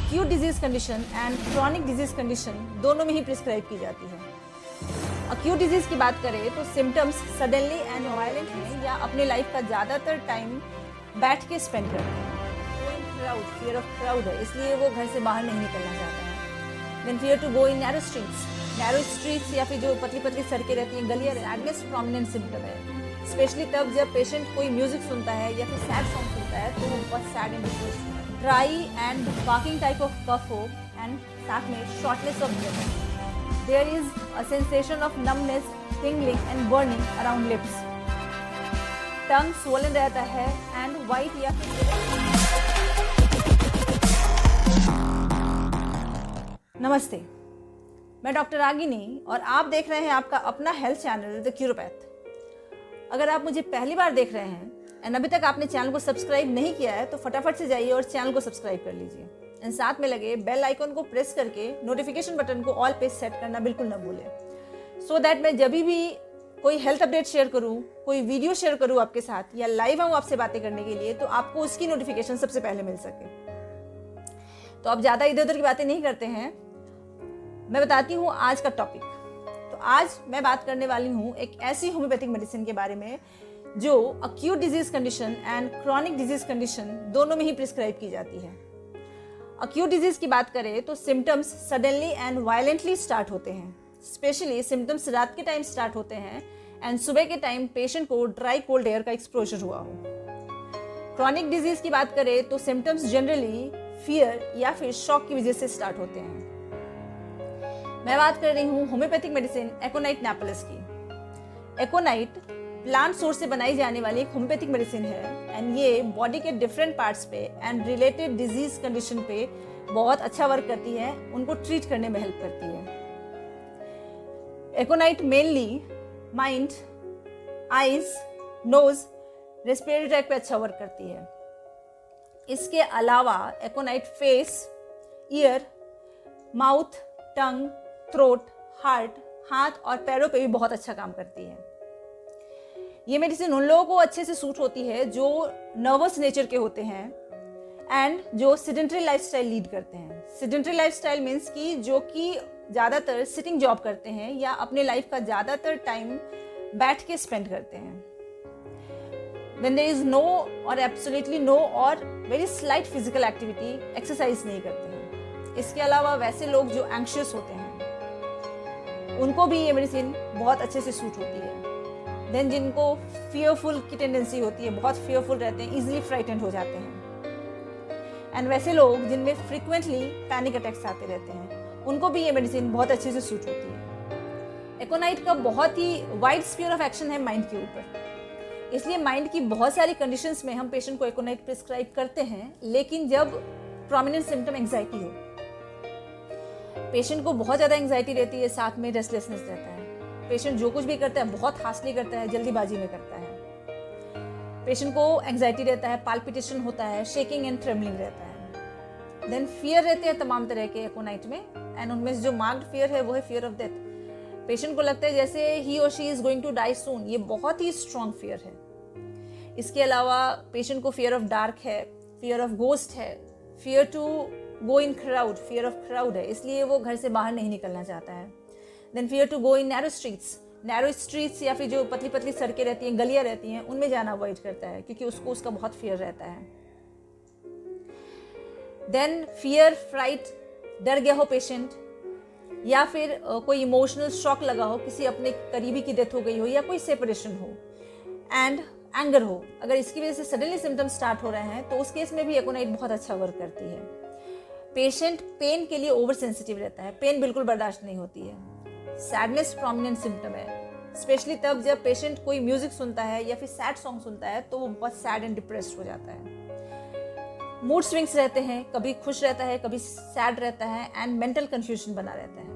Acute disease condition and chronic disease condition दोनों में ही prescribe की जाती है। अक्यूट डिजीज की बात करें तो सिम्टम्स सडनली एंड वायलेंटली या अपने लाइफ का ज़्यादातर टाइम बैठ के स्पेंड करते हैं। फियर ऑफ क्राउड है, इसलिए वो घर से बाहर नहीं निकलना चाहते हैं। Then fear to go in narrow streets या फिर जो पतली पतली सड़कें रहती हैं, गलियां, सैडनेस प्रोमिनेंट सिम्टम है। स्पेशली तब जब पेशेंट कोई म्यूजिक सुनता है या फिर सैड सॉन्ग सुनता है तो वो बहुत सैड एंड डिप्रेस्ड होता है। Dry and barking type of cough हो एंड साथ में shortness of breath. There is a sensation of numbness, tingling and burning around lips. Tongue swollen रहता है एंड वाइट या फिर। नमस्ते, मैं डॉक्टर रागिनी और आप देख रहे हैं आपका अपना हेल्थ चैनल द क्यूरोपैथ। अगर आप मुझे पहली बार देख रहे हैं एंड अभी तक आपने चैनल को सब्सक्राइब नहीं किया है तो फटाफट से जाइए और चैनल को सब्सक्राइब कर लीजिए एंड साथ में लगे बेल आइकन को प्रेस करके नोटिफिकेशन बटन को ऑल पे सेट करना बिल्कुल न भूलें, सो दैट मैं जब भी कोई हेल्थ अपडेट शेयर करूं, कोई वीडियो शेयर करूं आपके साथ या लाइव आऊं आपसे बातें करने के लिए तो आपको उसकी नोटिफिकेशन सबसे पहले मिल सके। तो अब ज़्यादा इधर उधर की बातें नहीं करते हैं, मैं बताती हूँ आज का टॉपिक। तो आज मैं बात करने वाली हूँ एक ऐसी होम्योपैथिक मेडिसिन के बारे में जो acute disease condition and chronic disease condition दोनों में ही प्रिस्क्राइब की जाती है। अक्यूट डिजीज की बात करें तो symptoms suddenly and violently start होते हैं। स्पेशली सिम्टम्स रात के टाइम स्टार्ट होते हैं एंड सुबह के टाइम पेशेंट को ड्राई कोल्ड एयर का एक्सपोजर हुआ हो। क्रॉनिक डिजीज की बात करें तो सिम्टम्स जनरली फियर या फिर शॉक की वजह से स्टार्ट होते हैं। मैं बात कर रही हूँ होम्योपैथिक मेडिसिन एकोनाइट नैपोलिस की। एकोनाइट प्लांट सोर्स से बनाई जाने वाली एक होम्योपैथिक मेडिसिन है एंड ये बॉडी के डिफरेंट पार्ट्स पे एंड रिलेटेड डिजीज कंडीशन पे बहुत अच्छा वर्क करती है, उनको ट्रीट करने में हेल्प करती है। Aconite mainly mind, eyes, nose, respiratory tract पे अच्छा वर्क करती है। इसके अलावा aconite face, ear, mouth, tongue, throat, heart, हाथ और पैरों पे भी बहुत अच्छा काम करती है। ये मेडिसिन उन लोगों को अच्छे से सूट होती है जो नर्वस नेचर के होते हैं एंड जो सिडेंटरी लाइफस्टाइल लीड करते हैं। सिडेंटरी लाइफस्टाइल मीन्स कि जो कि ज़्यादातर सिटिंग जॉब करते हैं या अपने लाइफ का ज़्यादातर टाइम बैठ के स्पेंड करते हैं। When there is no और absolutely no और very slight physical activity, exercise नहीं करते हैं। इसके अलावा वैसे लोग जो एंग्शियस होते हैं उनको भी ये मेडिसिन बहुत अच्छे से सूट होती है। देन जिनको फियरफुल की टेंडेंसी होती है, बहुत फियरफुल रहते हैं, इजीली फ्राइटेंड हो जाते हैं एंड वैसे लोग जिनमें फ्रीक्वेंटली पैनिक अटैक्स आते रहते हैं उनको भी ये मेडिसिन बहुत अच्छे से सूट होती है। एकोनाइट का बहुत ही वाइड स्फीयर ऑफ एक्शन है माइंड के ऊपर, इसलिए माइंड की बहुत सारी कंडीशंस में हम पेशेंट को एकोनाइट प्रिस्क्राइब करते हैं। लेकिन जब प्रोमिनेंट सिम्टम एंग्जाइटी हो, पेशेंट को बहुत ज़्यादा एंग्जाइटी रहती है, साथ में रेस्टलेसनेस रहता है, पेशेंट जो कुछ भी करता है बहुत हास्टली करता है, जल्दीबाजी में करता है, पेशेंट को एंग्जाइटी रहता है, पाल्पिटेशन होता है, शेकिंग एंड ट्रेमलिंग रहता है। देन फियर रहते हैं तमाम तरह के एकोनाइट में एंड उनमें से जो मार्क्ड फियर है वो है फियर ऑफ डेथ। पेशेंट को लगता है जैसे ही और she is going to die soon, ये बहुत ही स्ट्रॉन्ग फियर है। इसके अलावा पेशेंट को फियर ऑफ डार्क है, फियर ऑफ घोस्ट है, fear to go in crowd, fear of crowd है, इसलिए वो घर से बाहर नहीं निकलना चाहता है। Then fear to go in narrow streets या फिर जो पतली पतली सड़कें रहती हैं, गलियां रहती हैं, उनमें जाना अवॉइड करता है क्योंकि उसको उसका बहुत फियर रहता है। देन फियर, फ्राइट, डर गया हो पेशेंट या फिर कोई इमोशनल शॉक लगा हो, किसी अपने करीबी की डेथ हो गई हो या कोई सेपरेशन हो एंड एंगर हो, अगर इसकी वजह से सडनली सिम्टम्स स्टार्ट हो रहे हैं तो उस केस में भी एकोनाइट बहुत अच्छा वर्क करती है। पेशेंट पेन के लिए ओवर सेंसिटिव रहता है, पेन बिल्कुल बर्दाश्त नहीं होती है। सैडनेस प्रोमिनेंट सिम्टम है, स्पेशली तब जब पेशेंट कोई म्यूजिक सुनता है या फिर सैड सॉन्ग सुनता है तो वो बहुत सैड एंड डिप्रेस्ड हो जाता है। मूड स्विंग्स रहते हैं, कभी खुश रहता है, कभी सैड रहता है एंड मेंटल कंफ्यूजन बना रहता है।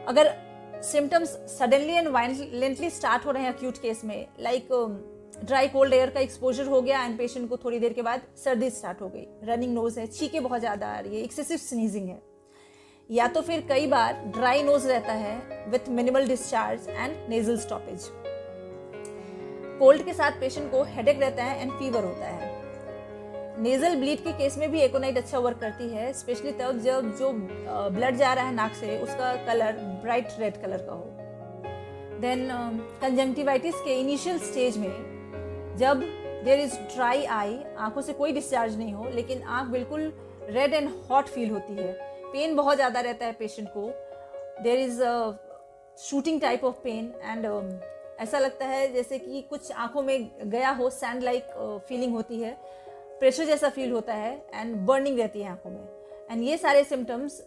अगर symptoms suddenly and violently start हो रहे हैं अक्यूट केस में, लाइक ड्राई कोल्ड एयर का एक्सपोजर हो गया एंड पेशेंट को थोड़ी देर के बाद सर्दी स्टार्ट हो गई, रनिंग नोज है, छींकें बहुत ज़्यादा आ रही है, एक्सेसिव स्नीजिंग है, या तो फिर कई बार ड्राई नोज रहता है with minimal discharge and nasal stoppage. Cold के साथ पेशेंट को हेडेक रहता है एंड फीवर होता है। नेजल ब्लीड के केस में भी एकोनाइट अच्छा वर्क करती है, स्पेशली तब जब जो ब्लड जा रहा है नाक से उसका कलर ब्राइट रेड कलर का हो। देन कंजंक्टिवाइटिस के इनिशियल स्टेज में जब देयर इज ड्राई आई, आंखों से कोई डिस्चार्ज नहीं हो लेकिन आंख बिल्कुल रेड एंड हॉट फील होती है, पेन बहुत ज़्यादा रहता है पेशेंट को, there is shooting type of pain and ऐसा लगता है जैसे कि कुछ आंखों में गया हो, सैंड लाइक फीलिंग होती है, प्रेशर जैसा फील होता है एंड बर्निंग रहती है आंखों में। एंड ये सारे सिम्टम्स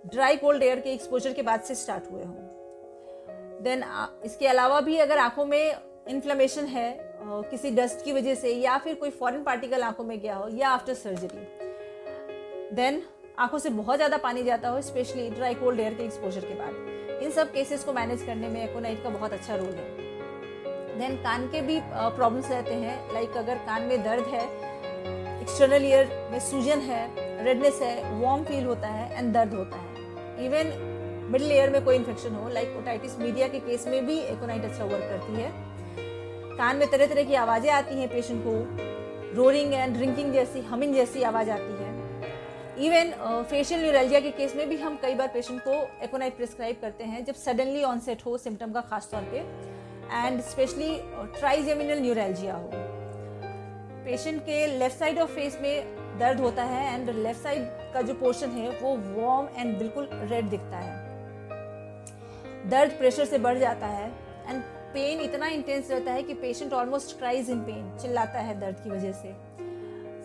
ड्राई कोल्ड एयर के एक्सपोजर के बाद से स्टार्ट हुए हों। देन इसके अलावा भी अगर आंखों में इन्फ्लेमेशन है किसी डस्ट की वजह से या फिर कोई फॉरेन पार्टिकल आंखों में गया हो या आफ्टर सर्जरी, देन आंखों से बहुत ज़्यादा पानी जाता हो, स्पेशली ड्राई कोल्ड एयर के एक्सपोजर के बाद, इन सब केसेस को मैनेज करने में एकोनाइट का बहुत अच्छा रोल है। देन कान के भी प्रॉब्लम्स रहते हैं, लाइक अगर कान में दर्द है, एक्सटर्नल ईयर में सूजन है, रेडनेस है, वार्म फील होता है एंड दर्द होता है, इवन मिडिल ईयर में कोई इन्फेक्शन हो लाइक ओटाइटिस मीडिया के केस में भी एकोनाइट अच्छा वर्क करती है। कान में तरह तरह की आवाज़ें आती हैं पेशेंट को, रोरिंग एंड ड्रिंकिंग जैसी, हमिंग जैसी आवाज़ आती है। इवन फेशियल न्यूरल्जिया के केस में भी हम कई बार पेशेंट को एकोनाइट प्रिस्क्राइब करते हैं जब सडनली ऑनसेट हो सिम्टम का, खास तौर पे, एंड स्पेशली ट्राइजेमिनल न्यूरल्जिया हो। पेशेंट के लेफ्ट साइड ऑफ फेस में दर्द होता है एंड लेफ्ट साइड का जो पोर्शन है वो वार्म एंड बिल्कुल रेड दिखता है, दर्द प्रेशर से बढ़ जाता है एंड पेन इतना इंटेंस रहता है कि पेशेंट ऑलमोस्ट क्राइज इन पेन, चिल्लाता है दर्द की वजह से।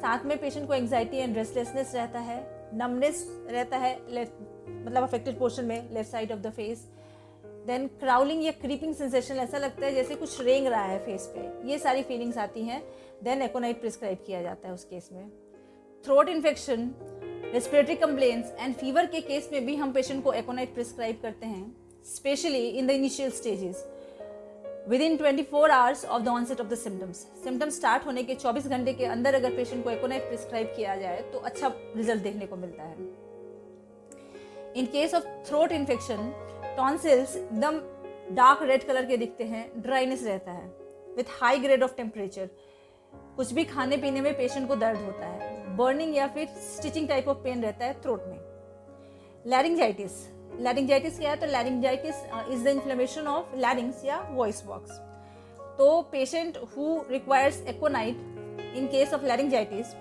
साथ में पेशेंट को एंग्जाइटी एंड रेस्टलेसनेस रहता है, नमनेस रहता है मतलब अफेक्टेड पोर्शन में left side of the face. Then crawling या क्रीपिंग सेंसेशन, ऐसा लगता है जैसे कुछ रेंग रहा है फेस पे, ये सारी फीलिंग्स आती हैं। देन एकोनाइट प्रिस्क्राइब किया जाता है उस केस में। Throat infection, respiratory complaints and fever के केस में भी हम पेशेंट को एकोनाइट प्रिस्क्राइब करते हैं, specially in the initial stages within 24 hours of the onset of the symptoms. Symptoms start होने के 24 घंटे के अंदर अगर पेशेंट को एकोनाइट प्रिस्क्राइब किया जाए तो अच्छा रिजल्ट देखने को मिलता है। इन case of throat infection, tonsils एकदम डार्क रेड कलर के दिखते हैं, ड्राइनेस रहता है with high grade of temperature, कुछ भी खाने पीने में पेशेंट को दर्द होता है, बर्निंग या फिर स्टिचिंग टाइप ऑफ पेन रहता है थ्रोट में। लैरिंजाइटिस, लैरिंजाइटिस क्या है? तो laryngitis is the inflammation of larynx या वॉइस बॉक्स। तो patient who requires aconite in case of laryngitis,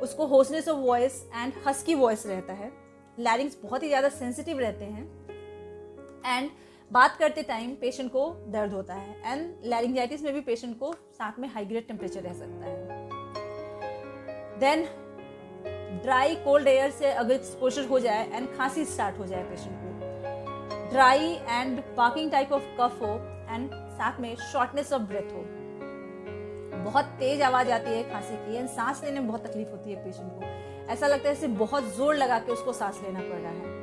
उसको hoarseness of voice and husky voice रहता है, लैरिंग्स बहुत ही ज़्यादा सेंसिटिव रहते हैं एंड बात करते टाइम पेशेंट को दर्द होता है एंड लैरिंजाइटिस में भी पेशेंट को साथ में हाई ग्रेड टेम्परेचर रह सकता है। देन ड्राई कोल्ड एयर से अगर एक्सपोजर हो जाए एंड खांसी स्टार्ट हो जाए पेशेंट को, dry and barking type of cough हो एंड साथ में शॉर्टनेस ऑफ ब्रेथ हो, बहुत तेज आवाज आती है खांसी की एंड सांस लेने में बहुत तकलीफ होती है पेशेंट को, ऐसा लगता है जैसे बहुत जोर लगा के उसको सांस लेना पड़ रहा है।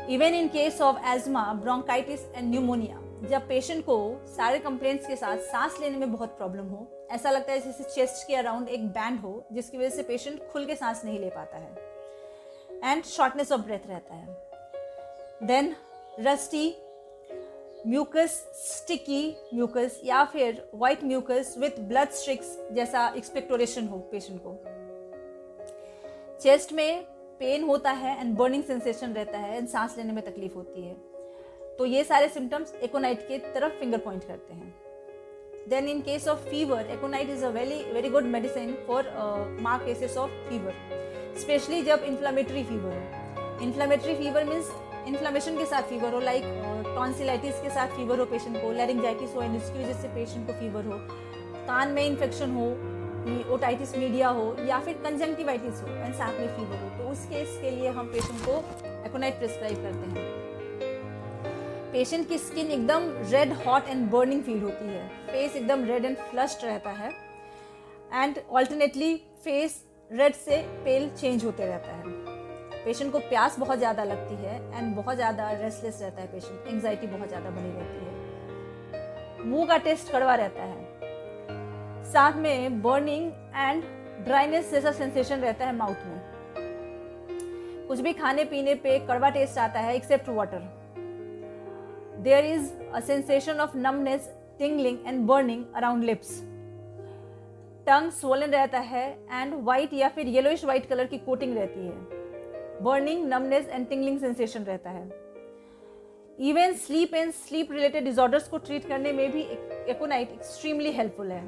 Even in case of asthma, bronchitis and pneumonia, जब पेशेंट को सारे कंप्लेंट्स के साथ सांस लेने में बहुत प्रॉब्लम हो, ऐसा लगता है जैसे चेस्ट के अराउंड एक बैंड हो जिसकी वजह से पेशेंट खुल के सांस नहीं ले पाता है एंड शॉर्टनेस ऑफ ब्रेथ रहता है। Then rusty mucus, sticky mucus या फिर white mucus with blood streaks जैसा एक्सपेक्टोरेशन हो पेशेंट को। चेस्ट में पेन होता है एंड बर्निंग सेंसेशन रहता है एंड सांस लेने में तकलीफ होती है। तो ये सारे सिम्टम्स एकोनाइट के तरफ फिंगर पॉइंट करते हैं। Then in case of fever, aconite is a very good medicine for marked cases of fever, specially जब इन्फ्लामेटरी फीवर हो। इन्फ्लामेटरी फीवर मीन्स इन्फ्लामेशन के साथ फीवर हो, लाइक टॉन्सिलाइटिस के साथ फीवर हो पेशेंट को, लैरिंजाइटिस हो एंड इसकी वजह से पेशेंट को फीवर हो, कान में इन्फेक्शन हो, ओटाइटिस मीडिया हो या फिर कंजंक्टिवाइटिस हो एंड साथ में फीवर हो, तो उस केस के लिए हम पेशेंट को एकोनाइट प्रिस्क्राइब करते हैं। पेशेंट की स्किन एकदम red hot and burning feel होती है, फेस एकदम रेड एंड फ्लश्ड रहता है एंड ऑल्टरनेटली फेस रेड से पेल चेंज होते रहता है। पेशेंट को प्यास बहुत ज़्यादा लगती है एंड बहुत ज़्यादा रेस्टलेस रहता है पेशेंट, एंग्जाइटी बहुत ज़्यादा बनी रहती है। मुंह का टेस्ट कड़वा रहता है, साथ में बर्निंग एंड ड्राइनेस जैसा सेंसेशन रहता है माउथ में। कुछ भी खाने पीने पे कड़वा टेस्ट आता है except water. There is a sensation of numbness, tingling and burning around lips. Tongue swollen रहता है एंड वाइट या फिर येलोइश वाइट कलर की कोटिंग रहती है। Burning, numbness and tingling sensation रहता है। Even sleep and sleep related disorders को ट्रीट करने में भी एकोनाइट एक्सट्रीमली हेल्पफुल है।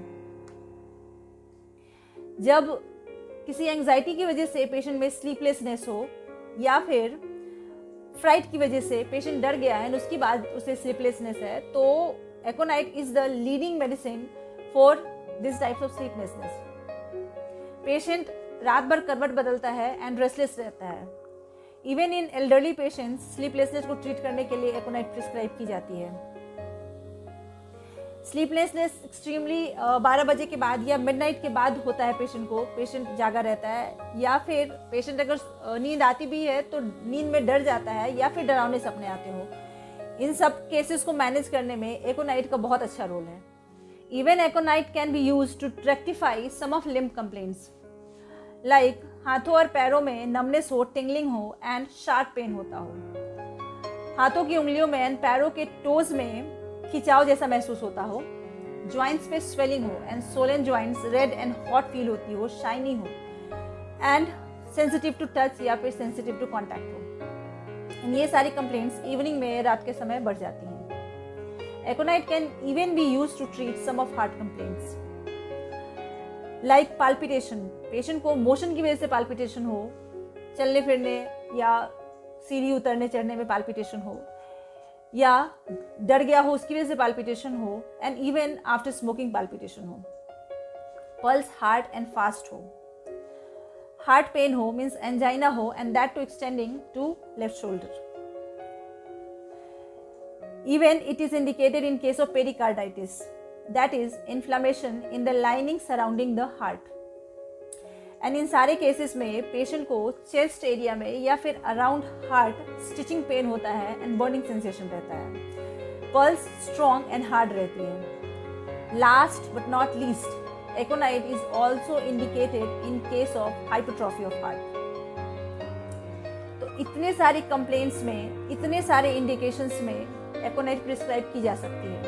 जब किसी एंजाइटी की वजह से पेशेंट में स्लीपलेसनेस हो या फिर फ्राइट की वजह से पेशेंट डर गया है और उसके बाद उसे स्लीपलेसनेस है, तो एकोनाइट is the leading medicine for this types of sleeplessness. Patient रात भर करवट बदलता है एंड रेस्टलेस रहता है। इवन इन एल्डरली पेशेंट्स स्लीपलेसनेस को ट्रीट करने के लिए एकोनाइट प्रिस्क्राइब की जाती है। स्लीपलेसनेस एक्सट्रीमली 12 बजे के बाद या मिडनाइट के बाद होता है पेशेंट को, पेशेंट जागा रहता है, या फिर पेशेंट अगर नींद आती भी है तो नींद में डर जाता है या फिर डरावने सपने आते हो। इन सब केसेस को मैनेज करने में एकोनाइट का बहुत अच्छा रोल है। Even aconite can be used to rectify some of limb complaints like हाथों और पैरों में नमनेस हो, टिंगलिंग हो एंड शार्प पेन होता हो। हाथों की उंगलियों में एंड पैरों के टोज में खिंचाव जैसा महसूस होता हो। जॉइंट्स पे स्वेलिंग हो and Solan joints red and hot feel होती हो, शाइनी हो एंड सेंसिटिव टू टच या फिर सेंसिटिव टू कॉन्टैक्ट हो। ये सारी कंप्लेंट्स इवनिंग में, रात के समय बढ़ जाती हैं। Aconite can even be used to treat some of heart complaints like palpitation. Patient को मोशन की वजह से पाल्पिटेशन हो, चलने फिरने या सीढ़ी उतरने चढ़ने में पाल्पिटेशन हो, या डर गया हो उसकी वजह से पाल्पिटेशन हो, and even after smoking palpitation हो। पल्स हार्ड एंड फास्ट हो, हार्ट पेन हो मीन्स एंजाइना हो and that too extending to left shoulder. Even it is indicated in case of pericarditis, that is inflammation in the lining surrounding the heart. And in सारे cases में patient को chest area में या फिर around heart stitching pain होता है and burning sensation रहता है। पल्स स्ट्रॉन्ग एंड हार्ड रहती है। Last but not least, एकोनाइट is also indicated in case of hypertrophy of heart. तो इतने सारी कंप्लेंट्स में, इतने सारे इंडिकेशंस में एकोनाइट प्रिस्क्राइब की जा सकती है।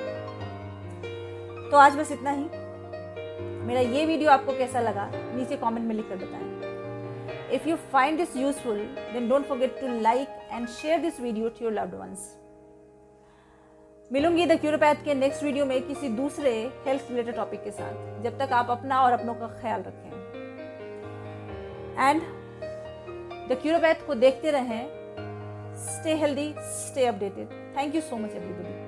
तो आज बस इतना ही। मेरा ये वीडियो आपको कैसा लगा नीचे कमेंट में लिखकर बताएं। If you find this useful then don't forget to like and share this video to your loved ones. मिलूंगी द क्यूरोपैथ के नेक्स्ट वीडियो में किसी दूसरे हेल्थ रिलेटेड टॉपिक के साथ। जब तक आप अपना और अपनों का ख्याल रखें एंड द क्यूरोपैथ को देखते रहें। Stay healthy, stay updated. Thank you so much everybody.